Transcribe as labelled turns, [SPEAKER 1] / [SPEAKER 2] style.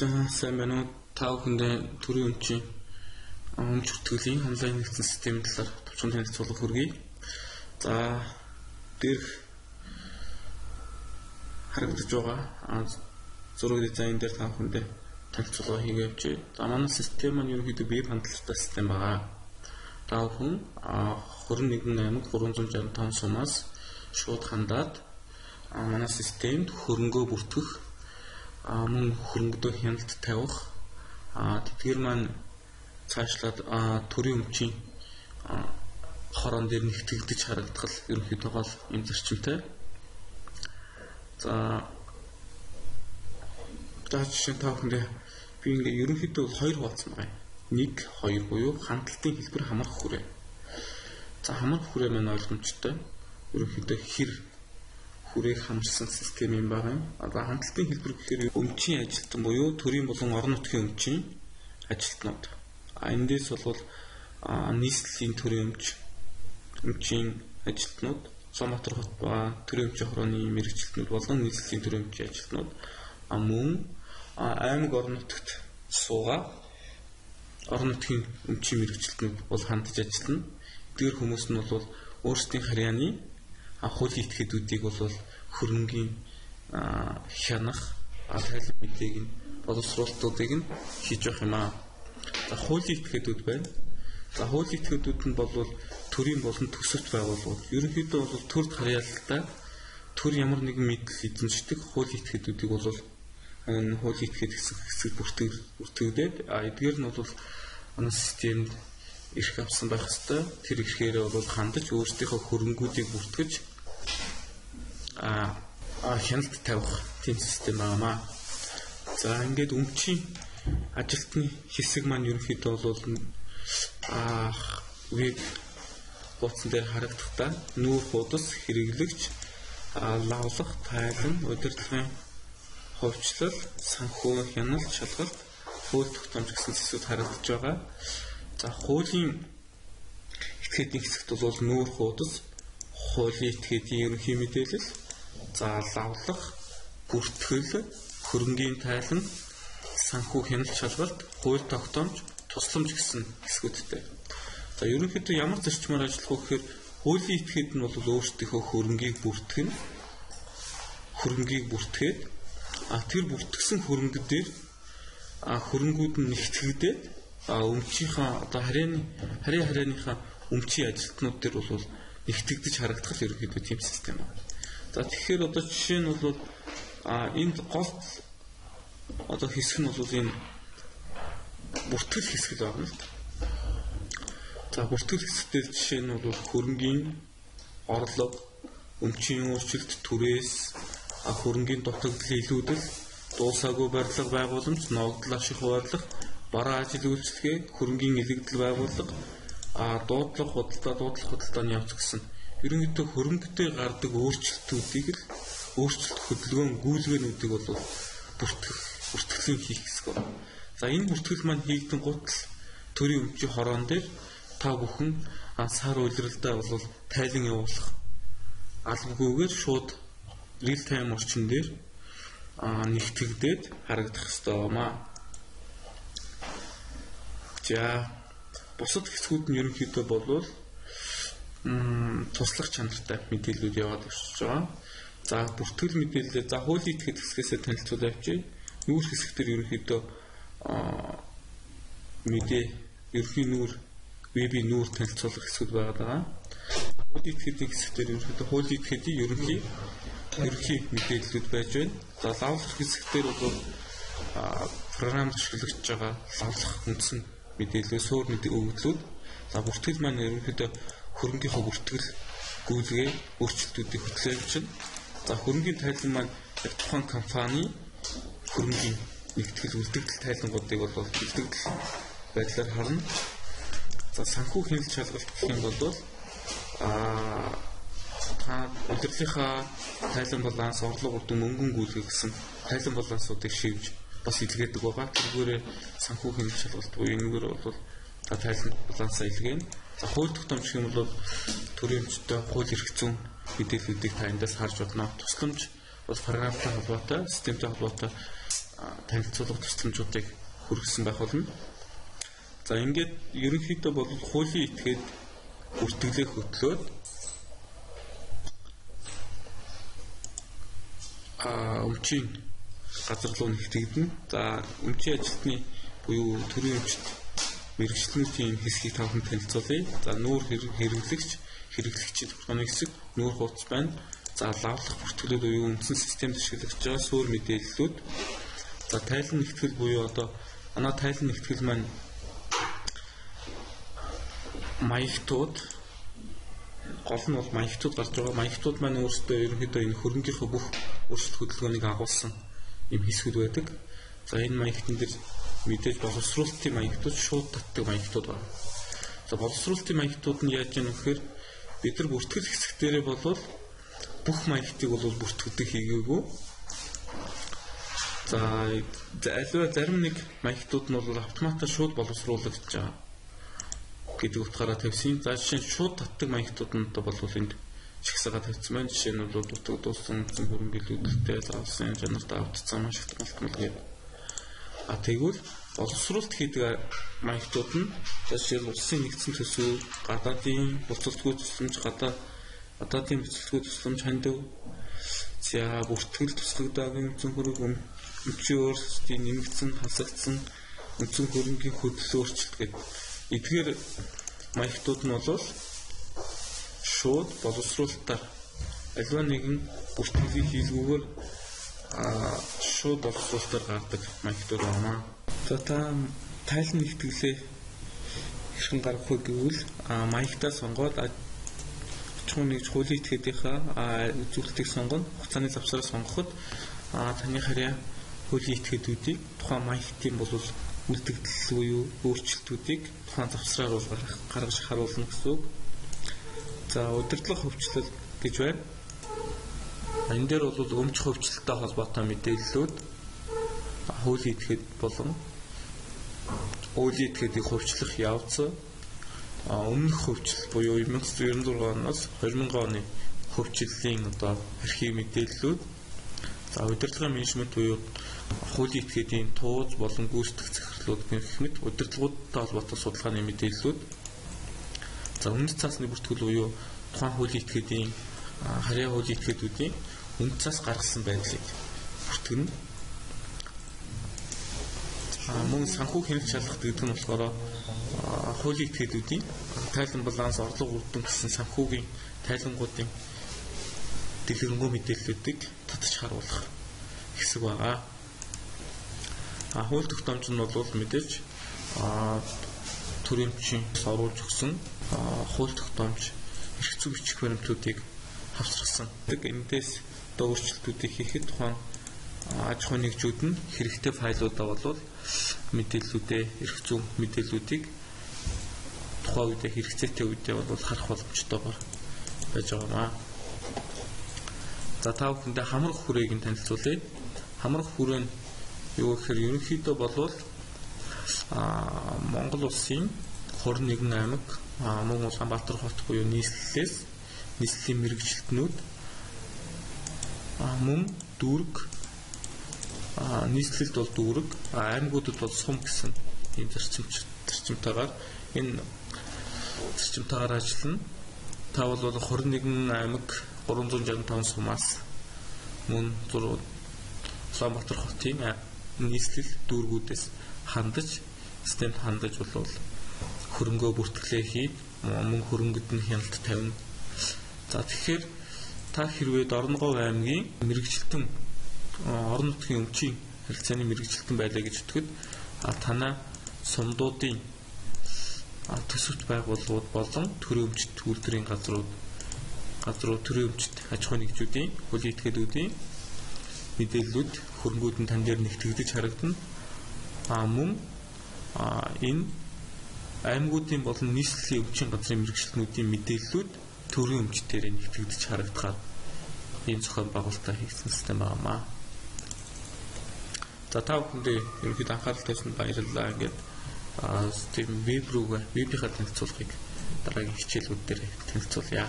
[SPEAKER 1] Сайн байна уу? Та бүхэндээ төрийн өмчийн өмч бүртгэлийн онлайн нэгдсэн системийн талаар товчхон танилцуулга хүргэе. За дээрх харагдаж байгаа зураг дизайн дээр та бүхэндээ танилцуулга хийгээ явьчээ. За манай систем маань ерөнхийдөө бие хандлагатай систем байгаа. Та бүхэн 21 аймаг 365 сумаас шууд хандаад манай системд хөрөнгөө бүртгэх мөн хөрөнгөдөө хяналт тавих тэдгээр маань цаашлаад төрийн өмчийн хорон дээр нэгтгэгдэж харагдах ерөнхийдөө гол юм зарчимтай. За жишээ та бүхэндээ би ингээ ерөнхийдөө хоёр хуваалцсан байна. 1, 2 буюу хандлтын хэлбэр хамрах хүрээ. За хамрах хүрээ маань ойлгомжтой. Ерөнхийдөө хэр хүрээг хамарсан систем юм байгаа юм. За хандлтын хэлбэр гэхээр өмчийн ажилтан буюу төрийн болон орон нутгийн өмчийн ажилтнууд. Эндээс бол нийслэлийн төрийн өмчийн ажилтнууд, Улаанбаатар хот ба төрийн өмчийн хорооны мэргэжилтнүүд болон нийслэлийн төрийн өмчийн ажилтнууд мөн аймаг орон нутагт суугаа орон нутгийн өмчийн мэргэжилтнүүд бол хандж ажиллана. Эдгээр хүмүүс нь бол өөрсдийн харьяаны хуулийн этгээдүүдийг бол хөрөнгийн хянах тайлан мэдээг нь боловсруулалтуудыг нь хийж явах юм аа. За хуулийн этгээдүүд байна. За хуулийн этгээдүүд нь бол төрийн болон төсөвт байгууллагууд. Ерөнхийдөө бол төрд харьяалалтай төр ямар нэгэн мэдл эзэмшдэг хуулийн этгээдүүдийг бол энэ хуулийн этгээд хэсэг бүртгэгдээд эдгээр нь бол манай системд эрх авсан байх ёстой. Тэр эрхээрээ бол хандаж өөрсдийнхөө хөрөнгүүдийг бүртгэж хяналт тавих тийм систем байнамаа. За ингээд өмчийн ажилтны хэсэг маань ерөнхийдөө бол веб хуудсан дээр харагдахтаа нүүр хуудас хэрэглэгч лавлах, тайлан, удирдлагын хувьчлал, санхүү хяналт, шалгалт, хууль тогтоомж гэсэн зэсүүд харагдаж байгаа. За хуулийн этгээдийн хэсэгт бол нүүр хуудас, хуулийн этгээдийн ерөнхий мэдээлэл, за лавлах, бүртгэл, хөрөнгийн тайлан, санхүү хяналт, шалгалт, хууль тогтоомж, тусламж гэсэн хэсгүүдтэй. За ерөнхийдөө ямар зарчмаар ажиллах вэ гэхээр хуулийн этгээд нь бол өөрсдийнхөө хөрөнгийг бүрtгээд тэр бүртгэсэн хөрөнгө дээр хөрөнгүүд нь нэгтгэгдээд өмчийнхаа одоо харьяаныхаа өмчийн ажилтнууд дээр бол нэгтгэгдэж харагдах ерөнхийдөө тийм систем байна. За тэгэхээр одоо жишээ нь бол энд гол одоо хэсэг нь бол энэ бүртгэл хэсэг л байна л да. За бүртгэл хэсэгтээ жишээ нь бол хөрөнгийн орлого, өмчийн өөрчлөлт, түрээс хөрөнгийн дутагдал илүүдэл, дуусаагүй барилга байгууламж, ногдол ашиг хуваарлах, бараа ажил үйлчлэгээ, хөрөнгийн илэгдэл байгууллага, дуудлага худалдааны явц гэсэн ерөнхийдөө хөрөнгөтэй гардаг өөрчлөлтүүдийг л өөрчлөлт хөдөлгөөн гүйлгээнүүдийг бол бүртгэлийн хийх гэсэн. За энэ бүртгэл маань хийгдэн гутал төрийн өмчийн хороон дээр та бүхэн сар улиралдаа бол тайлан явуулах албагүйгээр шууд real time орчин дээр нэгтгэгдээд харагдах ёстой юмаа. За бусад хэсгүүд нь ерөнхийдөө бол туслах чанартай мэдээлэлүүд яваад өсөж байгаа. За бүртгэл мэдээлэл, за хуулийн этгээд хэсгээс танилцуулж авчи. Нүүр хэсэг дээр ерөнхийдөө ерөнхий нүүр, вебийн нүүр танилцуулах хэсгүүд байгаа. Хуулийн этгээдийн хэсэг дээр ерөнхийдөө хуулийн этгээдийн ерөнхий мэдээллүүд байж байна. За лавлах хэсэг дээр бол програмд ашиглагч байгаа лавлах үндсэн мэдээлэл, суур өгөгдлүүд. За бүртгэл маань ерөнхийдөө хөрөнгийнхөө бүртгэл гүйлгээ өөрчлөлтүүдийг хөтлөж байна. За хөрөнгөний тайлан маань яг тухайн компани хөрөнгөний нэгтгэл үлдэгдэл тайлангуудыг бол үлдэгдэл байдлаар харна. За санхүү хяналт шалгалт гэх юм бол удирдлагынхаа тайлан баланс, орлого үрдэн, мөнгөн гүйлгээ гэсэн тайлан балансуудыг шивж бас илгээдэг байгаа. Тэргээрээ санхүү хяналт шалгалт буюу энэгээр бол тайлан балансаа илгээнэ. За хууль тогтоомж гэх юм бол төрийн өмчтэй хууль эрх зүйн мэдээллүүдийг та эндээс харж байна. Тусламж бол програмтай холбоотой, системтэй холбоотой танилцуулга тусламжуудыг хүргэсэн байх болно. За ингээд ерөнхийдөө бол хуулийн этгээд бүртгэлээ хөтлөөд өмчийн газар руу нэгтгэгдэнэ. За өмчийн ажилтны буюу төрийн өмчт мэргэжлүүдийн хэсгийг тавхан танилцуулъя. За нүүр хэрэглэгчид тохиолны хэсэг, нүүр хуудас байна. За лавлах бүртгэлүүд буюу үндсэн системд ашиглаж байгаа суурь мэдээллүүд. За тайлан нэгтгэл буюу одоо манай тайлан нэгтгэл маань маягтууд гол нь бол маягтууд гарч байгаа. Маягтууд маань өөрсдөө ерөнхийдөө энэ хөрөнгөний бүх өөрчлөлт хөдөлгөөнийг агуулсан юм хэсгүүд байдаг. За энэ маягтан дээр мэдээж боловсруулалтын маягтууд, шууд татдаг маягтууд байна. За боловсруулалтын маягтууд нь яаж яах вэ гэхээр бид нар бүртгэл хэсэг дээрээ болвол бүх маягтыг бол бүртгэдэг хийгээгүй. За аливаа зарим нэг маягтууд нь бол автоматар шууд боловсруулагдаж байгаа гэдэг утгаараа тавьсан. За жишээ нь шууд татдаг маягтууд нь бол энд шигсаага тавьсан байна. Жишээ нь бол дутаг дууссан хөрөнгөлөлттэй заавсан чанартай автцсан маш их томолтмол гэдэг. Тэгвэл боловсруулалт хийдэг маягтууд нь жишээ нь улсын нэгдсэн төсөв, гадаадын буцалтгүй тусламж, гадаадын буцалтгүй тусламж хандив, за бүртгэл тусгагдагийн үндсэн хөрөнгө, өмчийн өөрсдийн нэмэгдсэн, хасагдсан үндсэн хөрөнгийн хөдөл өөрчлөлт гэдэг. Эдгээр маягтууд нь бол шууд боловсруулалтаар аливаа нэгэн бүртгэлийг хийлгүүгээр шууд боловсруулалтаар гардаг маягтууд байна. За та тайлан нэгтгэлээ хэрхэн гаргах вэ гэвэл маягтаа сонгоод чухал нэгж хуулийн этгээдийнхаа үзүүлэлтийг сонгоно. Хугацааны завсараа сонгоход таны харьяа хуулийн этгээдүүдийг тухайн маягтын бол үлдэгдэл буюу өөрчлөлтүүдийг тухайн завсраар гаргаж харуулна гэсэн үг. За удирдлага хөгжлөл гэж байна. Энэ дээр бол өмч хөгжлөлттэй холбоотой мэдээллүүд хуулийн этгээд болон хуулийн этгээдийг хөгжлөх явц, өмнөх хөгжил буюу 1996 оноос 2000 оны хөгжлийн архив мэдээллүүд, за удирдлагын менежмент буюу хуулийн этгээдийн тууз болон гүйцэтгэх захирлууд гэх мэт удирдлагуудтай холбоотой судалгааны мэдээллүүд, за үнэт цаасны бүртгэл буюу тухайн хуулийн этгээдийн харьяа хуулийн этгээдүүдийн үнэт цаас гаргасан байдлыг бүртгэнэ. Мөн санхүү хяналт шалгах гэдэг нь болохоор хуулийн этгээдүүдийн тайлан баланс, орлого үрдэн гэсэн санхүүгийн тайлангуудын дэлгэрэнгүй мэдээллүүдийг татаж харуулах хэсэг байгаа. Хууль тогтоомж нь бол мэдээж төрийн өмчийн оруулж өгсөн хууль тогтоомж эрх зүй бичих баримтуудыг хавцрсан. Эндээс өөрчлөлтүүдийг хийхэд тухайн аж ахуйн нэгжүүд нь хэрэгтэй файлуудаа бол мэдээллүүдээ, эрх зүйн мэдээллүүдийг тухайн үедээ хэрэгцээтэй үедээ бол харах боломжтойгоор байж байгаа. За та бүхэндээ хамрах хүрээг нь танилцуулъя. Хамрах хүрээ нь юу гэхээр ерөнхийдөө болвол Монгол улсын 21 аймаг, мөн Улаанбаатар хот буюу нийслэлийн мэргэжилтнүүд, мөн дүүрэг, нийслэлд бол дүүрэг, аймагуудад бол сум гэсэн ийм зарчимтайгаар ажиллана. Та бол 21 аймаг 365 сумаас мөн Улаанбаатар хотын нийслэл дүүргүүдээс системд хандаж бол хөрөнгөө бүртгэлээ хийж мөн хөрөнгөд нь хяналт тавина. За тэгэхээр та хэрвээ Дорногов аймгийн мэргэжилтэн орон нутгийн өмчийн харилцааны мэргэжилтэн байлаа гэж үтгэд танаа сумдуудын төсөвт байгууллагууд болон төрийн өмчт үйлдвэрийн газрууд төрийн өмчт аж ахуйн нэгжүүдийн хуулийн этгээдүүдийн мэдээллүүд хөрөнгүүд нь тань дээр нэгтгэгдэж харагдана. Мөн энэ аймагуудын болон нийслэлийн өмчийн газрын мэргэжилтнүүдийн мэдээллүүд төрийн өмчтөөр нэгтгэгдэж харагдахаар ийм зохион байгуулалтаа хийсэн систем байна. За та бүхэндээ ерөнхийдөө анхаарал тавьсанд баярлалаа. Ингээд тийм веб руугаа вебийнхаа танилцуулгыг дараагийн хичээлүүд дээр танилцуулъя.